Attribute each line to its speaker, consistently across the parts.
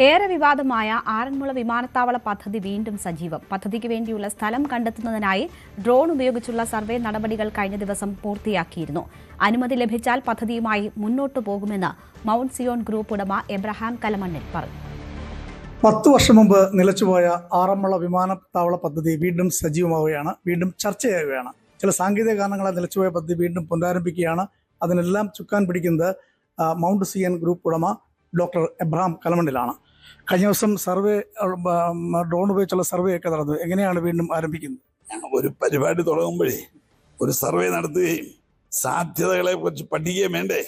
Speaker 1: ഏറെ വിവാദമായ ആറന്മുള വിമാനത്താവള പദ്ധതി വീണ്ടും സജീവം. പദ്ധതിക്ക് വേണ്ടിയുള്ള സ്ഥലം കണ്ടെത്തുന്നതിനായി ഡ്രോൺ ഉപയോഗിച്ചുള്ള സർവേ നടപടികൾ കഴിഞ്ഞ ദിവസം പൂർത്തിയാക്കിയിരുന്നു. അനുമതി ലഭിച്ചാൽ പദ്ധതിയുമായി മുന്നോട്ടു പോകുമെന്ന് മൗണ്ട് സിയോൺ ഗ്രൂപ്പ് ഉടമ എബ്രഹാം കലമണ്ണിൽ പറഞ്ഞു.
Speaker 2: 10 വർഷം മുമ്പ് നിലച്ചുപോയ ആറന്മുള വിമാനത്താവള പദ്ധതി വീണ്ടും സജീവമാവുകയാണ്, വീണ്ടും ചർച്ചയാവുകയാണ്. ചില സാങ്കേതിക കാരണങ്ങളാൽ നിലച്ചുപോയ പദ്ധതി വീണ്ടും പുനരാരംഭിക്കുകയാണ്. അതിനെല്ലാം ചുക്കാൻ പിടിക്കുന്നത് മൗണ്ട് സിയോൺ ഗ്രൂപ്പ് ഉടമ ഡോക്ടർ എബ്രഹാം കലമണ്ണിലാണ്. കഴിഞ്ഞ ദിവസം സർവേ ഡ്രോൺ ഉപയോഗിച്ചുള്ള സർവേ ഒക്കെ നടന്നു. എങ്ങനെയാണ് വീണ്ടും ആരംഭിക്കുന്നത്?
Speaker 3: ഒരു പരിപാടി തുടങ്ങുമ്പോഴേ ഒരു സർവേ നടത്തുകയും സാധ്യതകളെ കുറിച്ച് പഠിക്കുകയും വേണ്ടേ.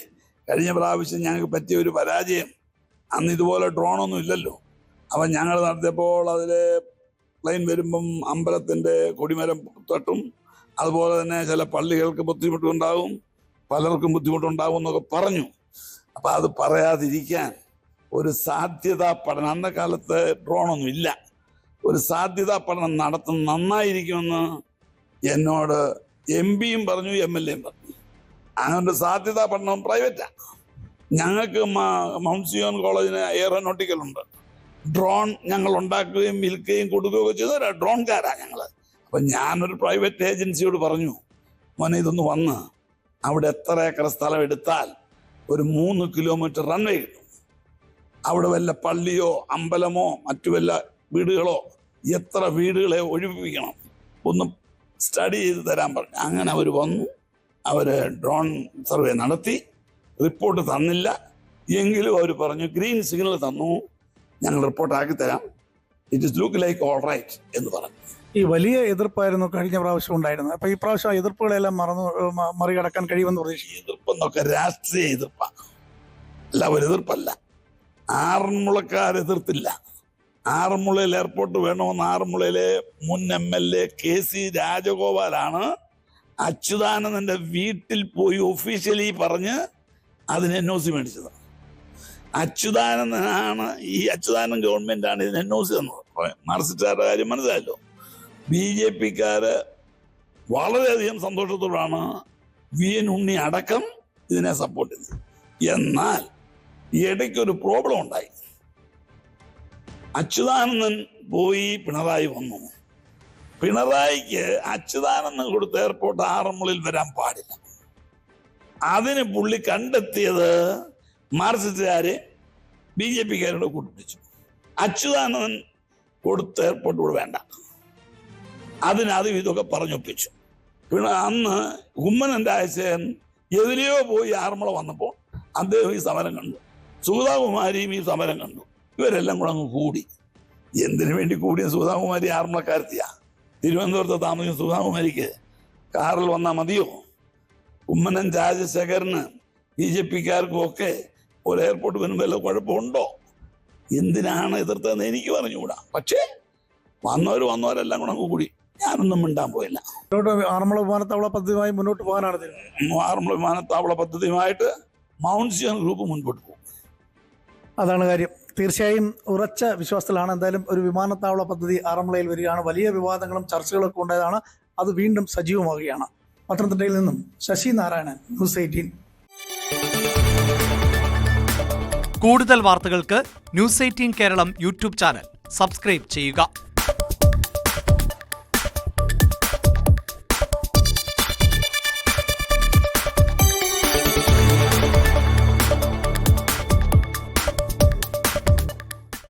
Speaker 3: കഴിഞ്ഞ പ്രാവശ്യം ഞങ്ങൾക്ക് പറ്റിയ ഒരു പരാജയം, അന്ന് ഇതുപോലെ ഡ്രോണൊന്നും ഇല്ലല്ലോ. അപ്പം ഞങ്ങൾ നടത്തിയപ്പോൾ അതിൽ പ്ലെയിൻ വരുമ്പം അമ്പലത്തിൻ്റെ കൊടിമരം തട്ടും, അതുപോലെ തന്നെ ചില പള്ളികൾക്ക് ബുദ്ധിമുട്ടുണ്ടാകും, പലർക്കും ബുദ്ധിമുട്ടുണ്ടാകും എന്നൊക്കെ പറഞ്ഞു. അപ്പം അത് പറയാതിരിക്കാൻ ഒരു സാധ്യതാ പഠനം, അന്ന കാലത്ത് ഡ്രോണൊന്നും ഇല്ല, ഒരു സാധ്യതാ പഠനം നടത്തുന്ന നന്നായിരിക്കുമെന്ന് എന്നോട് MP-യും പറഞ്ഞു, MLA-യും പറഞ്ഞു. അങ്ങനെ സാധ്യതാ പഠനം പ്രൈവറ്റാണ്. ഞങ്ങൾക്ക് മൗണ്ട് സിയോൺ കോളേജിന് എയറോനോട്ടിക്കൽ ഉണ്ട്. ഡ്രോൺ ഞങ്ങൾ ഉണ്ടാക്കുകയും വിൽക്കുകയും കൊടുക്കുകയൊക്കെ ചെയ്ത ഡ്രോൺകാരാണ് ഞങ്ങൾ. അപ്പം ഞാനൊരു പ്രൈവറ്റ് ഏജൻസിയോട് പറഞ്ഞു, മോനെ ഇതൊന്ന് വന്ന് അവിടെ എത്ര ഏക്കർ സ്ഥലം എടുത്താൽ ഒരു 3 കിലോമീറ്റർ റൺവേ കിട്ടും, അവിടെ വല്ല പള്ളിയോ അമ്പലമോ മറ്റു വല്ല വീടുകളോ എത്ര വീടുകളെ ഒഴിപ്പിക്കണം, ഒന്ന് സ്റ്റഡി ചെയ്ത് തരാൻ പറഞ്ഞു. അങ്ങനെ അവർ വന്നു, അവർ ഡ്രോൺ സർവേ നടത്തി, റിപ്പോർട്ട് തന്നില്ല എങ്കിലും അവർ പറഞ്ഞു ഗ്രീൻ സിഗ്നൽ തന്നു, ഞങ്ങൾ റിപ്പോർട്ടാക്കി തരാം, it is look like all right എന്ന് പറഞ്ഞു.
Speaker 2: ഈ വലിയ എതിർപ്പായിരുന്നു കഴിഞ്ഞ പ്രാവശ്യം ഉണ്ടായിരുന്നത്. അപ്പൊ ഈ പ്രാവശ്യം എതിർപ്പുകളെല്ലാം മറികടക്കാൻ കഴിയുമെന്ന് പ്രതീക്ഷിക്കും.
Speaker 3: എതിർപ്പെന്നൊക്കെ രാഷ്ട്രീയ എതിർപ്പാണ്, അല്ല ഒരു എതിർപ്പല്ല. ആറന്മുളക്കാർ എതിർത്തില്ല. ആറന്മുളയിൽ എയർപോർട്ട് വേണമെന്ന് ആറന്മുളയിലെ മുൻ MLA KC രാജഗോപാലാണ് അച്യുതാനന്ദന്റെ വീട്ടിൽ പോയി ഒഫീഷ്യലി പറഞ്ഞ് അതിന് NOC മേടിച്ചത്. അച്യുതാനന്ദനാണ്, ഈ അച്യുതാനന്ദൻ ഗവൺമെന്റാണ് ഇതിന് NOC തന്നത്. മാർക്സിസ്റ്റുകാരുടെ കാര്യം മനസ്സിലായല്ലോ. BJP-ക്കാര് വളരെയധികം സന്തോഷത്തോടാണ് VN ഉണ്ണി അടക്കം ഇതിനെ സപ്പോർട്ട് ചെയ്തത്. എന്നാൽ ഇടയ്ക്കൊരു പ്രോബ്ലം ഉണ്ടായി. അച്യുതാനന്ദൻ പോയി, പിണറായി വന്നു. പിണറായിക്ക് അച്യുതാനന്ദൻ കൊടുത്ത എയർപോർട്ട് ആറന്മുളയിൽ വരാൻ പാടില്ല. അതിന് പുള്ളി കണ്ടെത്തിയത് മാർക്സിസ്റ്റുകാരെ BJP-ക്കാരോട് കൂട്ടിപ്പിടിച്ചു. അച്യുതാനന്ദൻ കൊടുത്ത എയർപോർട്ട് ഇവിടെ വേണ്ട, അതിനത് ഇതൊക്കെ പറഞ്ഞൊപ്പിച്ചു. പിന്നെ അന്ന് കുമ്മനം രാജശേഖരൻ എതിരെയോ പോയി ആറന്മുള വന്നപ്പോൾ അദ്ദേഹം ഈ സമരം കണ്ടു, സുഗതകുമാരിയും ഈ സമരം കണ്ടു. ഇവരെല്ലാം കൂടെ അങ്ങ് കൂടി. എന്തിനു വേണ്ടി കൂടിയ? സുഗതകുമാരി ആറന്മുളക്കാരത്തിയാ. തിരുവനന്തപുരത്ത് താമസിക്കുന്ന സുഗതകുമാരിക്ക് കാറിൽ വന്നാൽ മതിയോ? കുമ്മനം രാജശേഖരന് BJP-ക്കാർക്കും ഒക്കെ ഒരു എയർപോർട്ട് വരുമ്പോൾ വല്ല കുഴപ്പമുണ്ടോ? എന്തിനാണ് എതിർത്തതെന്ന് എനിക്ക് പറഞ്ഞുകൂടാ. പക്ഷേ വന്നവരെല്ലാം കൂടെ അങ്ങ് കൂടി. ഞാനൊന്നും മിണ്ടാൻ പോയില്ല.
Speaker 2: ആറന്മുള വിമാനത്താവള പദ്ധതിയുമായി മുന്നോട്ട് പോകാനാണ്.
Speaker 3: ആറന്മുള വിമാനത്താവള പദ്ധതിയുമായിട്ട് മൗണ്ട് സിയോൺ ഗ്രൂപ്പ് മുൻപോട്ട് പോകും.
Speaker 2: അതാണ് കാര്യം. തീർച്ചയായും ഉറച്ച വിശ്വാസത്തിലാണ്. എന്തായാലും ഒരു വിമാനത്താവള പദ്ധതി ആറന്മുളയിൽ വരികയാണ്. വലിയ വിവാദങ്ങളും ചർച്ചകളൊക്കെ ഉണ്ടായതാണ്. അത് വീണ്ടും സജീവമാവുകയാണ്. പത്തനംതിട്ടയിൽ നിന്നും ശശി നാരായണൻ, News 18.
Speaker 4: കൂടുതൽ വാർത്തകൾക്ക് News 18 Keralam YouTube channel subscribe ചെയ്യുക.